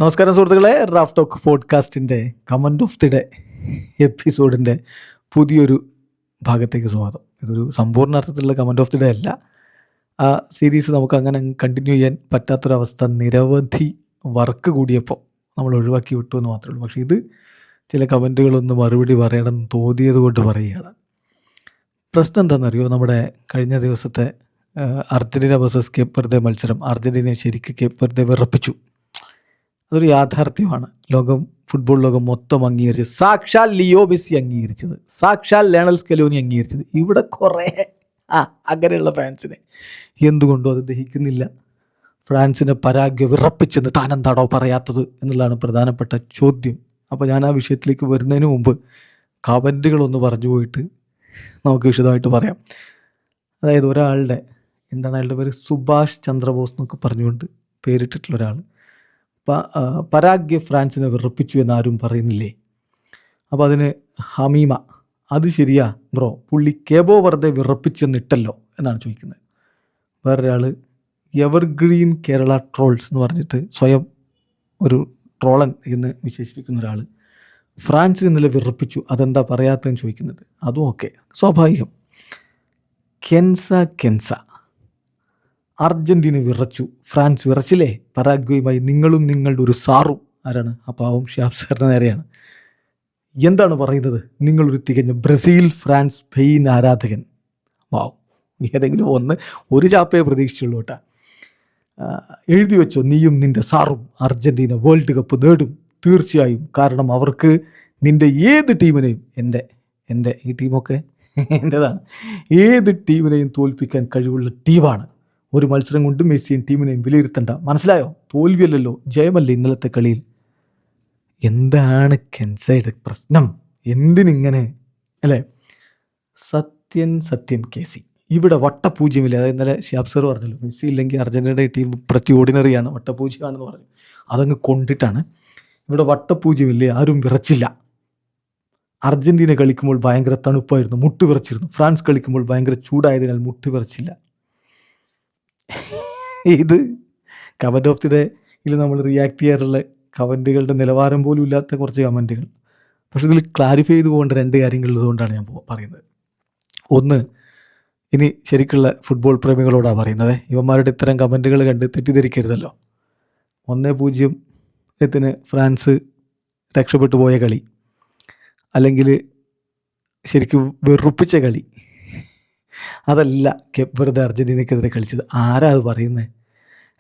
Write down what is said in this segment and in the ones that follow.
നമസ്കാരം സുഹൃത്തുക്കളെ, Raf Talk പോഡ്കാസ്റ്റിൻ്റെ കമൻറ്റ് ഓഫ് ദി ഡേ എപ്പിസോഡിൻ്റെ പുതിയൊരു ഭാഗത്തേക്ക് സ്വാഗതം. ഇതൊരു സമ്പൂർണ്ണ അർത്ഥത്തിലുള്ള കമൻറ്റ് ഓഫ് ദി ഡേ അല്ല. ആ സീരീസ് നമുക്ക് അങ്ങനെ കണ്ടിന്യൂ ചെയ്യാൻ പറ്റാത്തൊരവസ്ഥ നിരവധി വർക്ക് കൂടിയപ്പോൾ നമ്മൾ ഒഴിവാക്കി വിട്ടു എന്ന് മാത്രമേ ഉള്ളൂ. പക്ഷേ ഇത് ചില കമൻറ്റുകളൊന്ന് മറുപടി പറയണമെന്ന് തോന്നിയത് കൊണ്ട് പറയുകയാണ്. പ്രശ്നം എന്താണെന്നറിയോ, നമ്മുടെ കഴിഞ്ഞ ദിവസത്തെ അർജൻറ്റീന വേഴ്സസ് കേപ്പ് വെർദെ മത്സരം അർജൻറ്റീനയെ ശരിക്കും കേപ്പ് വെർദെ വിറപ്പിച്ചു. അതൊരു യാഥാർത്ഥ്യമാണ്. ഫുട്ബോൾ ലോകം മൊത്തം അംഗീകരിച്ചത്, സാക്ഷാൽ ലിയോ മെസ്സി അംഗീകരിച്ചത്, സാക്ഷാൽ ലയണൽ സ്കലോനി അംഗീകരിച്ചത്. ഇവിടെ കുറേ അങ്ങനെയുള്ള ഫാൻസിനെ എന്തുകൊണ്ടോ അത് ദഹിക്കുന്നില്ല. ഫ്രാൻസിനെ പരാഗ്യ വിറപ്പിച്ചെന്ന് താനെന്താണോ പറയാത്തത് എന്നുള്ളതാണ് പ്രധാനപ്പെട്ട ചോദ്യം. അപ്പോൾ ഞാൻ ആ വിഷയത്തിലേക്ക് വരുന്നതിന് മുമ്പ് കമൻറ്റുകളൊന്ന് പറഞ്ഞു പോയിട്ട് നമുക്ക് വിശദമായിട്ട് പറയാം. അതായത് ഒരാളുടെ അയാളുടെ പേര് സുഭാഷ് ചന്ദ്രബോസ് എന്നൊക്കെ പറഞ്ഞുകൊണ്ട് പേരിട്ടിട്ടുള്ള ഒരാൾ പരാഗ്യ ഫ്രാൻസിനെ വിറപ്പിച്ചു എന്നാരും പറയുന്നില്ലേ? അപ്പോൾ അതിന് ഹമീമ, അത് ശരിയാ ബ്രോ, പുള്ളി കേബോ വെർദെ വിറപ്പിച്ചെന്നിട്ടല്ലോ എന്നാണ് ചോദിക്കുന്നത്. വേറൊരാൾ എവർഗ്രീൻ കേരള ട്രോൾസ് എന്ന് പറഞ്ഞിട്ട് സ്വയം ഒരു ട്രോളൻ എന്ന് വിശേഷിപ്പിക്കുന്ന ഒരാൾ ഫ്രാൻസിന് ഇന്നലെ വിറപ്പിച്ചു, അതെന്താ പറയാത്തതെന്ന് ചോദിക്കുന്നുണ്ട്. അതും ഓക്കെ, സ്വാഭാവികം. കെൻസ അർജൻറ്റീന വിറച്ചു, ഫ്രാൻസ് വിറച്ചില്ലേ പരാഗ്വേയുമായി, നിങ്ങളും നിങ്ങളുടെ ഒരു സാറും. ആരാണ്? ആ പാവം ഷിഹാബ് സാറിന് നേരെയാണ്. എന്താണ് പറയുന്നത്? നിങ്ങളൊരു തികഞ്ഞ ബ്രസീൽ, ഫ്രാൻസ്, സ്പെയിൻ ആരാധകൻ. വാവ്, ഏതെങ്കിലും ഒരു ചാപ്പയെ പ്രതീക്ഷിച്ചുള്ളൂ കേട്ടാ. എഴുതി വെച്ചോ, നീയും നിൻ്റെ സാറും അർജൻറ്റീന വേൾഡ് കപ്പ് നേടും തീർച്ചയായും. കാരണം അവർക്ക് നിൻ്റെ ഏത് ടീമിനെയും, എൻ്റെ ഈ ടീമൊക്കെ എൻ്റെതാണ്, ഏത് ടീമിനെയും തോൽപ്പിക്കാൻ കഴിവുള്ള ടീമാണ്. ഒരു മത്സരം കൊണ്ട് മെസ്സിയും ടീമിനെയും വിലയിരുത്തണ്ട, മനസ്സിലായോ? തോൽവിയല്ലല്ലോ, ജയമല്ലേ ഇന്നലത്തെ കളിയിൽ. എന്താണ് കെൻസയുടെ പ്രശ്നം? എന്തിനിങ്ങനെ അല്ലേ? സത്യൻ കേസി, ഇവിടെ വട്ടപൂജ്യമില്ല. അതായത് ഇന്നലെ ഷിഹാബ് സർ പറഞ്ഞല്ലോ, മെസ്സി ഇല്ലെങ്കിൽ അർജൻറ്റീനയുടെ ടീം പ്രതി ഓർഡിനറിയാണ്, വട്ടപൂജ്യമാണെന്ന് പറഞ്ഞു. അതങ്ങ് കൊണ്ടിട്ടാണ്. ഇവിടെ വട്ടപൂജ്യമില്ലേ, ആരും വിറച്ചില്ല. അർജൻറ്റീന കളിക്കുമ്പോൾ ഭയങ്കര തണുപ്പായിരുന്നു, മുട്ട് വിറച്ചിരുന്നു. ഫ്രാൻസ് കളിക്കുമ്പോൾ ഭയങ്കര ചൂടായതിനാൽ മുട്ട് വിറച്ചില്ല. ഇത് കമൻറ്റ് ഓഫ് ദി ഡേയിൽ നമ്മൾ റിയാക്ട് ചെയ്യാറുള്ള കമൻറ്റുകളുടെ നിലവാരം പോലും ഇല്ലാത്ത കുറച്ച് കമൻറ്റുകൾ. പക്ഷെ ഇതിൽ ക്ലാരിഫൈ ചെയ്ത് പോകേണ്ട രണ്ട് കാര്യങ്ങളുള്ളതുകൊണ്ടാണ് ഞാൻ പറയുന്നത്. ഒന്ന്, ഇനി ശരിക്കുള്ള ഫുട്ബോൾ പ്രേമികളോടാണ് പറയുന്നത്, ഇവന്മാരുടെ ഇത്തരം കമൻറ്റുകൾ കണ്ട് തെറ്റിദ്ധരിക്കരുതല്ലോ. 1-0 ഫ്രാൻസ് രക്ഷപ്പെട്ടു പോയ കളി, അല്ലെങ്കിൽ ശരിക്കും വെറുപ്പിച്ച കളി, അതല്ല കേപ്പ് വെർദെ അർജൻറ്റീനയ്ക്കെതിരെ കളിച്ചത്. ആരാ അത് പറയുന്നത്?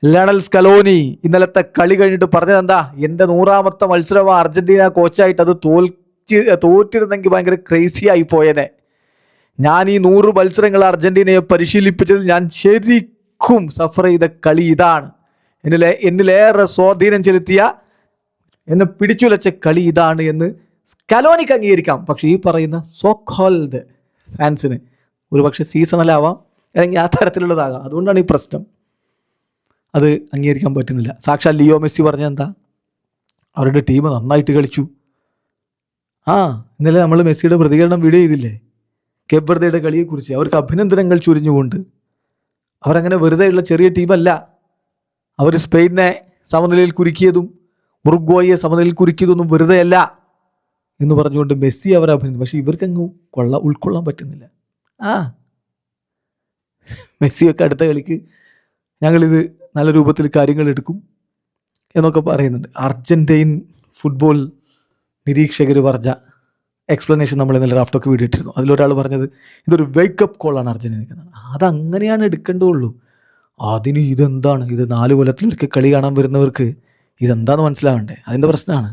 ലയണൽ സ്കലോനി ഇന്നലത്തെ കളി കഴിഞ്ഞിട്ട് പറഞ്ഞത് എന്താ? എൻ്റെ 100ാമത്തെ മത്സരമാണ് അർജൻറ്റീന കോച്ചായിട്ട്, അത് തോറ്റിരുന്നെങ്കിൽ ഭയങ്കര ക്രേസി ആയി പോയേനെ. ഞാൻ ഈ 100 മത്സരങ്ങൾ അർജൻറ്റീനയെ പരിശീലിപ്പിച്ചതിൽ ഞാൻ ശരിക്കും സഫർ ചെയ്ത കളി ഇതാണ്. എന്നിലേറെ സ്വാധീനം ചെലുത്തിയ, എന്നെ പിടിച്ചുലച്ച കളി ഇതാണ് എന്ന് സ്കലോനിക്ക് അംഗീകരിക്കാം. പക്ഷേ ഈ പറയുന്ന സോ കോൾഡ് ഫാൻസിന് ഒരു പക്ഷേ സീസണലാവാം, അല്ലെങ്കിൽ ആ തരത്തിലുള്ളതാകാം. അതുകൊണ്ടാണ് ഈ പ്രശ്നം. അത് അംഗീകരിക്കാൻ പറ്റുന്നില്ല. സാക്ഷാൽ ലിയോ മെസ്സി പറഞ്ഞ എന്താ? അവരുടെ ടീം നന്നായിട്ട് കളിച്ചു. ഇന്നലെ നമ്മൾ മെസ്സിയുടെ പ്രതികരണം വീഡിയോ ചെയ്തില്ലേ, കേപ്പ് വെർദെയുടെ കളിയെക്കുറിച്ച്. അവർക്ക് അഭിനന്ദനങ്ങൾ ചുരിഞ്ഞുകൊണ്ട്. അവരങ്ങനെ വെറുതെയുള്ള ചെറിയ ടീമല്ല. അവർ സ്പെയിനെ സമനിലയിൽ കുരുക്കിയതും ഉറുഗ്വായെ സമനിലയിൽ കുരുക്കിയതൊന്നും വെറുതെയല്ല എന്ന് പറഞ്ഞുകൊണ്ട് മെസ്സി അവരെ അഭിനന്ദിച്ചു. പക്ഷേ ഇവർക്കങ്ങ് ഉൾക്കൊള്ളാൻ പറ്റുന്നില്ല. മെസ്സിയൊക്കെ അടുത്ത കളിക്ക് ഞങ്ങളിത് നല്ല രൂപത്തിൽ കാര്യങ്ങൾ എടുക്കും എന്നൊക്കെ പറയുന്നുണ്ട്. അർജൻറ്റീൻ ഫുട്ബോൾ നിരീക്ഷകർ പറഞ്ഞ എക്സ്പ്ലനേഷൻ നമ്മൾ ഇന്നലെ റാഫ് ടോക്ക് വീഡിയോ ഇട്ടിരുന്നു. അതിലൊരാൾ പറഞ്ഞത് ഇതൊരു വേക്കപ്പ് കോളാണ് അർജൻറ്റീനയ്ക്ക്. അതങ്ങനെയാണ് എടുക്കേണ്ടതുള്ളൂ. അതിന് ഇതെന്താണ്? ഇത് 4 കൊല്ലത്തിലൊരിക്കൽ കളി കാണാൻ വരുന്നവർക്ക് ഇതെന്താണെന്ന് മനസ്സിലാവണ്ടേ? അതിൻ്റെ പ്രശ്നമാണ്.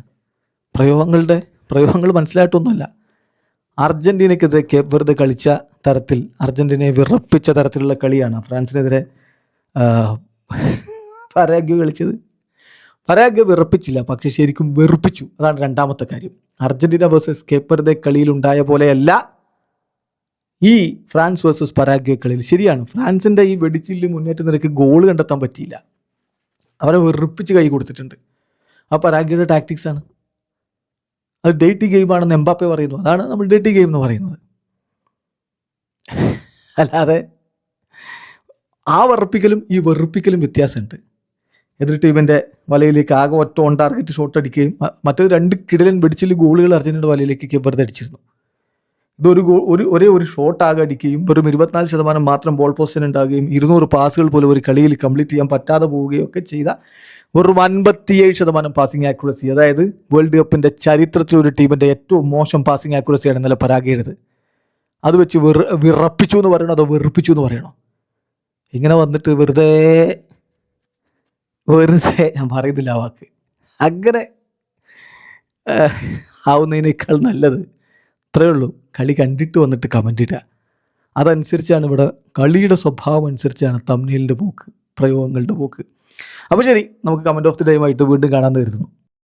പ്രയോഗങ്ങൾ മനസ്സിലായിട്ടൊന്നുമല്ല. അർജൻറ്റീനയ്ക്കെതിരെ കേപ്പ് വെർദെ കളിച്ച തരത്തിൽ, അർജൻറ്റീനയെ വിറപ്പിച്ച തരത്തിലുള്ള കളിയാണ് ഫ്രാൻസിനെതിരെ പരാഗ്വ കളിച്ചത്. പരാഗ്വ വിറപ്പിച്ചില്ല, പക്ഷേ ശരിക്കും വെറുപ്പിച്ചു. അതാണ് രണ്ടാമത്തെ കാര്യം. അർജൻറ്റീന വേഴ്സസ് കേപ്പ് വെർദെ കളിയിലുണ്ടായ പോലെയല്ല ഈ ഫ്രാൻസ് വേഴ്സസ് പരാഗ്വ കളിയിൽ. ശരിയാണ്, ഫ്രാൻസിൻ്റെ ഈ വെടിച്ചില് മുന്നേറ്റ നിരക്ക് ഗോൾ കണ്ടെത്താൻ പറ്റിയില്ല. അവരെ വെറുപ്പിച്ച് കൈ കൊടുത്തിട്ടുണ്ട്. ആ പരാഗ്വയുടെ ടാക്ടിക്സാണ്. അത് ഡേറ്റി ഗെയിമാണെന്ന് എംബാപ്പെ പറയുന്നു. അതാണ് നമ്മൾ ഡേറ്റി ഗെയിം എന്ന് പറയുന്നത്. അല്ലാതെ ആ വെറുപ്പിക്കലും ഈ വെറുപ്പിക്കലും വ്യത്യാസമുണ്ട്. എതിർ ടീമിൻ്റെ വലയിലേക്ക് ആകെ ഒറ്റ ഓൺ ടാർഗറ്റ് ഷോട്ട് അടിക്കുകയും മറ്റൊരു 2 കിടിലൻ പിടിച്ചിൽ ഗോളുകൾ അർജന്റീനയുടെ വലയിലേക്ക് വെറുതെ അടിച്ചിരുന്നു. ഇതൊരു ഒരേ ഒരു ഷോട്ട് ആകെ അടിക്കുകയും വെറും 24% മാത്രം ബോൾ പൊസിഷൻ ഉണ്ടാകുകയും 200 പാസുകൾ പോലും ഒരു കളിയിൽ കംപ്ലീറ്റ് ചെയ്യാൻ പറ്റാതെ പോവുകയും ഒക്കെ ചെയ്ത വെറും 57% പാസിംഗ് ആക്യുറസി. അതായത് വേൾഡ് കപ്പിൻ്റെ ചരിത്രത്തിൽ ഒരു ടീമിൻ്റെ ഏറ്റവും മോശം പാസിംഗ് ആക്യുറസിയാണ് ഇന്നലെ പരാഗയുടേത്. അത് വെച്ച് വിറപ്പിച്ചു എന്ന് പറയണോ അതോ വെറുപ്പിച്ചു എന്ന് പറയണോ? ഇങ്ങനെ വന്നിട്ട് വെറുതെ ഞാൻ പറയുന്നില്ല ആ വാക്ക്, അങ്ങനെ ആവുന്നതിനേക്കാൾ നല്ലത് ഇത്രയേ ഉള്ളൂ, കളി കണ്ടിട്ട് വന്നിട്ട് കമൻ്റ് ഇടുക. അതനുസരിച്ചാണ് ഇവിടെ കളിയുടെ സ്വഭാവം അനുസരിച്ചാണ് തംബ്നെയിലിൻ്റെ പോക്ക്, പ്രയോഗങ്ങളുടെ പോക്ക്. അപ്പോൾ ശരി, നമുക്ക് കമൻറ്റ് ഓഫ് ദി ഡേയുമായിട്ട് വീണ്ടും കാണാൻ വരുന്നു.